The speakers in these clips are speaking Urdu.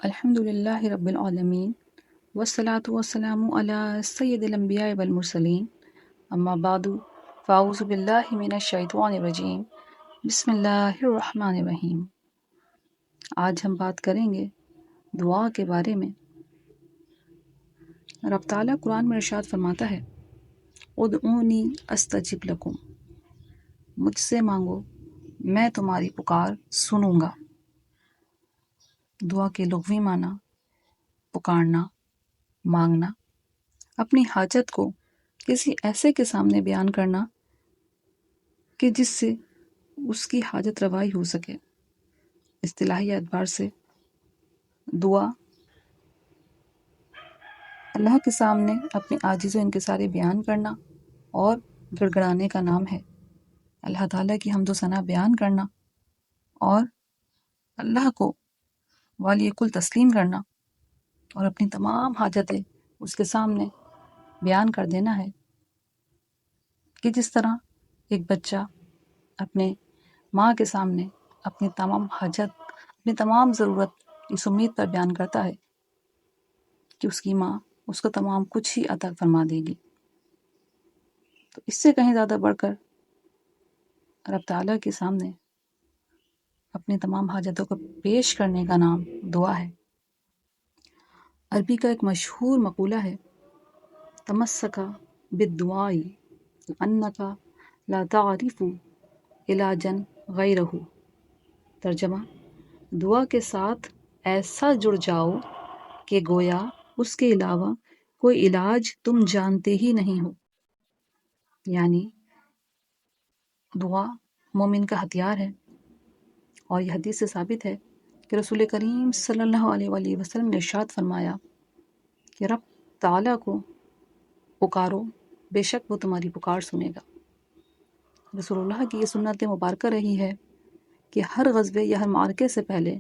الحمد للہ رب العالمین والصلاة والسلام علی سید الانبیاء والمرسلین اما بعد فاعوذ باللہ من الشیطان الرجیم بسم اللہ الرحمن الرحیم۔ آج ہم بات کریں گے دعا کے بارے میں۔ رب تعالیٰ قرآن میں ارشاد فرماتا ہے ادعونی استجب لکم، مجھ سے مانگو میں تمہاری پکار سنوں گا۔ دعا کے لغوی معنی پکارنا، مانگنا، اپنی حاجت کو کسی ایسے کے سامنے بیان کرنا کہ جس سے اس کی حاجت روائی ہو سکے۔ اصطلاحی اعتبار سے دعا اللہ کے سامنے اپنی عاجز و انکساری بیان کرنا اور گڑ گڑانے کا نام ہے۔ اللہ تعالیٰ کی حمد و ثنا بیان کرنا اور اللہ کو والی کل تسلیم کرنا اور اپنی تمام حاجتیں اس کے سامنے بیان کر دینا ہے کہ جس طرح ایک بچہ اپنے ماں کے سامنے اپنی تمام حاجت، اپنی تمام ضرورت اس امید پر بیان کرتا ہے کہ اس کی ماں اس کو تمام کچھ ہی عطا فرما دے گی۔ تو اس سے کہیں زیادہ بڑھ کر رب تعالیٰ کے سامنے اپنی تمام حاجتوں کو پیش کرنے کا نام دعا ہے۔ عربی کا ایک مشہور مقولہ ہے تمسکا بالدعاء انکا لا تعرف علاجا غیرہ۔ ترجمہ، دعا کے ساتھ ایسا جڑ جاؤ کہ گویا اس کے علاوہ کوئی علاج تم جانتے ہی نہیں ہو۔ یعنی دعا مومن کا ہتھیار ہے، اور یہ حدیث سے ثابت ہے کہ رسول کریم صلی اللہ علیہ وآلہ وسلم نے ارشاد فرمایا کہ رب تعالیٰ کو پکارو، بے شک وہ تمہاری پکار سنے گا۔ رسول اللہ کی یہ سنت مبارکہ رہی ہے کہ ہر غزوے یا ہر معرکے سے پہلے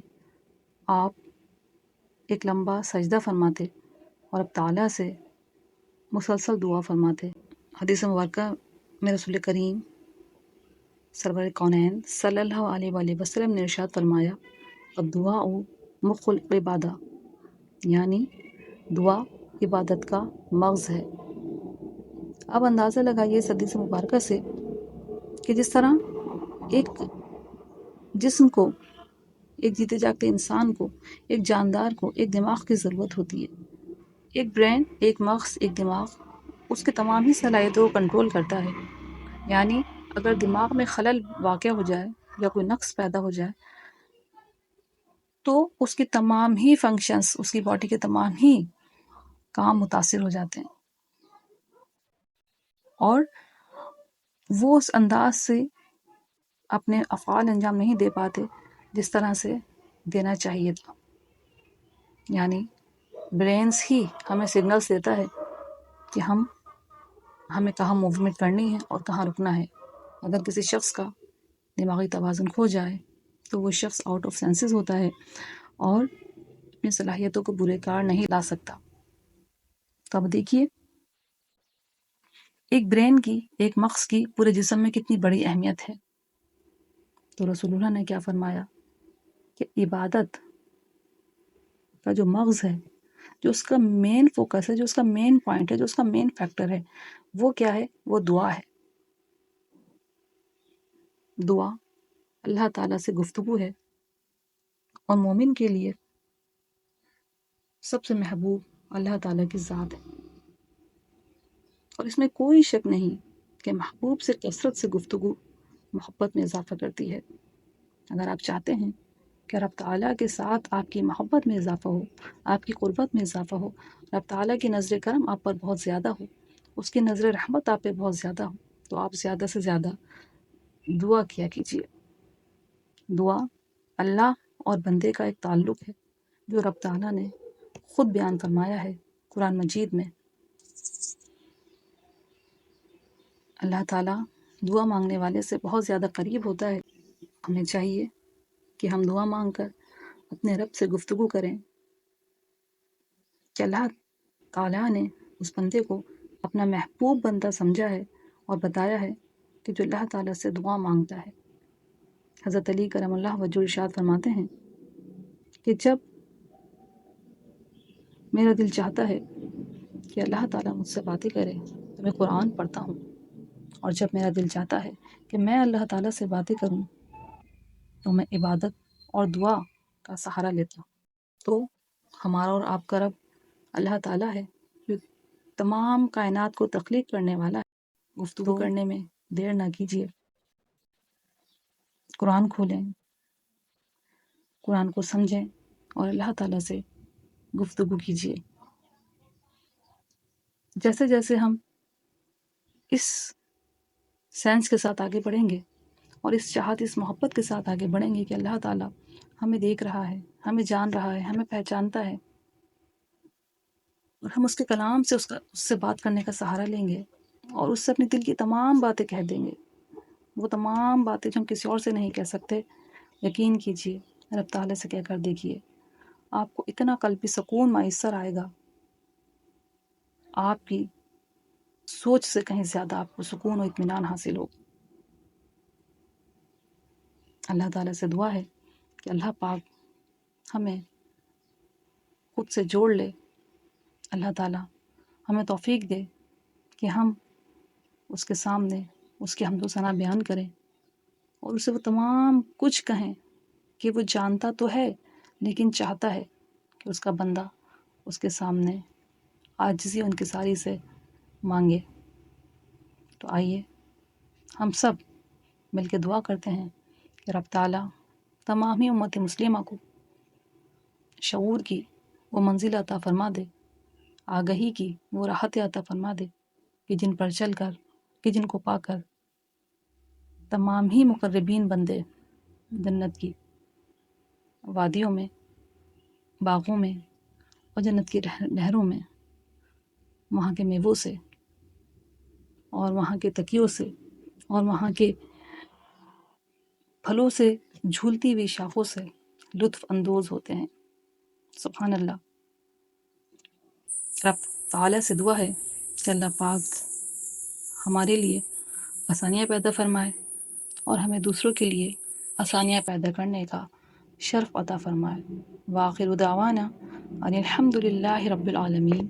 آپ ایک لمبا سجدہ فرماتے اور اب تعالیٰ سے مسلسل دعا فرماتے۔ حدیث مبارکہ میں رسول کریم سرور کونین صلی اللہ علیہ وآلہ وسلم نے ارشاد فرمایا الدعاء مخ العبادہ، یعنی دعا عبادت کا مغز ہے۔ اب اندازہ لگائیے اس حدیث مبارکہ سے کہ جس طرح ایک جسم کو، ایک جیتے جاگتے انسان کو، ایک جاندار کو ایک دماغ کی ضرورت ہوتی ہے۔ ایک برین، ایک مغز، ایک دماغ اس کے تمام ہی صلاحیتوں کو کنٹرول کرتا ہے۔ یعنی اگر دماغ میں خلل واقع ہو جائے یا کوئی نقص پیدا ہو جائے تو اس کی تمام ہی فنکشنز، اس کی باڈی کے تمام ہی کام متاثر ہو جاتے ہیں، اور وہ اس انداز سے اپنے افعال انجام نہیں دے پاتے جس طرح سے دینا چاہیے تھا۔ یعنی برینز ہی ہمیں سگنلز دیتا ہے کہ ہمیں کہاں موومنٹ کرنی ہے اور کہاں رکنا ہے۔ اگر کسی شخص کا دماغی توازن کھو جائے تو وہ شخص آؤٹ آف سینسز ہوتا ہے اور اپنی صلاحیتوں کو برے کار نہیں لا سکتا۔ تو اب دیکھیے ایک برین کی، ایک مغز کی پورے جسم میں کتنی بڑی اہمیت ہے۔ تو رسول اللہ نے کیا فرمایا کہ عبادت کا جو مغز ہے، جو اس کا مین فوکس ہے، جو اس کا مین پوائنٹ ہے، جو اس کا مین فیکٹر ہے، وہ کیا ہے؟ وہ دعا ہے۔ دعا اللہ تعالیٰ سے گفتگو ہے، اور مومن کے لیے سب سے محبوب اللہ تعالیٰ کی ذات ہے، اور اس میں کوئی شک نہیں کہ محبوب سے کثرت سے گفتگو محبت میں اضافہ کرتی ہے۔ اگر آپ چاہتے ہیں کہ رب تعالیٰ کے ساتھ آپ کی محبت میں اضافہ ہو، آپ کی قربت میں اضافہ ہو، رب تعالیٰ کی نظر کرم آپ پر بہت زیادہ ہو، اس کی نظر رحمت آپ پہ بہت زیادہ ہو، تو آپ زیادہ سے زیادہ دعا کیا کیجیے۔ دعا اللہ اور بندے کا ایک تعلق ہے جو رب تعالیٰ نے خود بیان فرمایا ہے قرآن مجید میں۔ اللہ تعالیٰ دعا مانگنے والے سے بہت زیادہ قریب ہوتا ہے۔ ہمیں چاہیے کہ ہم دعا مانگ کر اپنے رب سے گفتگو کریں کہ اللہ تعالیٰ نے اس بندے کو اپنا محبوب بندہ سمجھا ہے اور بتایا ہے کہ جو اللہ تعالیٰ سے دعا مانگتا ہے۔ حضرت علی کرم اللہ وجہ ارشاد فرماتے ہیں کہ جب میرا دل چاہتا ہے کہ اللہ تعالیٰ مجھ سے باتیں کرے تو میں قرآن پڑھتا ہوں، اور جب میرا دل چاہتا ہے کہ میں اللہ تعالیٰ سے باتیں کروں تو میں عبادت اور دعا کا سہارا لیتا ہوں۔ تو ہمارا اور آپ کا رب اللہ تعالیٰ ہے جو تمام کائنات کو تخلیق کرنے والا ہے۔ گفتگو کرنے میں دیر نہ کیجیے، قرآن کھولیں، قرآن کو سمجھیں اور اللہ تعالیٰ سے گفتگو کیجیے۔ جیسے جیسے ہم اس سینس کے ساتھ آگے بڑھیں گے اور اس چاہت، اس محبت کے ساتھ آگے بڑھیں گے کہ اللہ تعالیٰ ہمیں دیکھ رہا ہے، ہمیں جان رہا ہے، ہمیں پہچانتا ہے، اور ہم اس کے کلام سے اس سے بات کرنے کا سہارا لیں گے اور اس سے اپنے دل کی تمام باتیں کہہ دیں گے، وہ تمام باتیں جو ہم کسی اور سے نہیں کہہ سکتے۔ یقین کیجیے، رب تعالیٰ سے کہہ کر دیکھیے، آپ کو اتنا قلبی سکون میسر آئے گا، آپ کی سوچ سے کہیں زیادہ آپ کو سکون و اطمینان حاصل ہو۔ اللہ تعالیٰ سے دعا ہے کہ اللہ پاک ہمیں خود سے جوڑ لے، اللہ تعالیٰ ہمیں توفیق دے کہ ہم اس کے سامنے اس کی حمد و ثنا بیان کریں اور اسے وہ تمام کچھ کہیں کہ وہ جانتا تو ہے لیکن چاہتا ہے کہ اس کا بندہ اس کے سامنے عاجزی و انکساری سے مانگے۔ تو آئیے ہم سب مل کے دعا کرتے ہیں کہ رب تعالیٰ تمامی امت مسلمہ کو شعور کی وہ منزل عطا فرما دے، آگہی کی وہ راحت عطا فرما دے کہ جن پر چل کر، کہ جن کو پا کر تمام ہی مقربین بندے جنت کی وادیوں میں، باغوں میں اور جنت کی نہروں میں، وہاں کے میووں سے اور وہاں کے تکیوں سے اور وہاں کے پھلوں سے، جھولتی ہوئی شاخوں سے لطف اندوز ہوتے ہیں۔ سبحان اللہ۔ رب تعالیٰ سے دعا ہے کہ اللہ پاک ہمارے لیے آسانیاں پیدا فرمائے اور ہمیں دوسروں کے لیے آسانیاں پیدا کرنے کا شرف عطا فرمائے۔ وآخر دعوانا ان الحمد للہ رب العالمین۔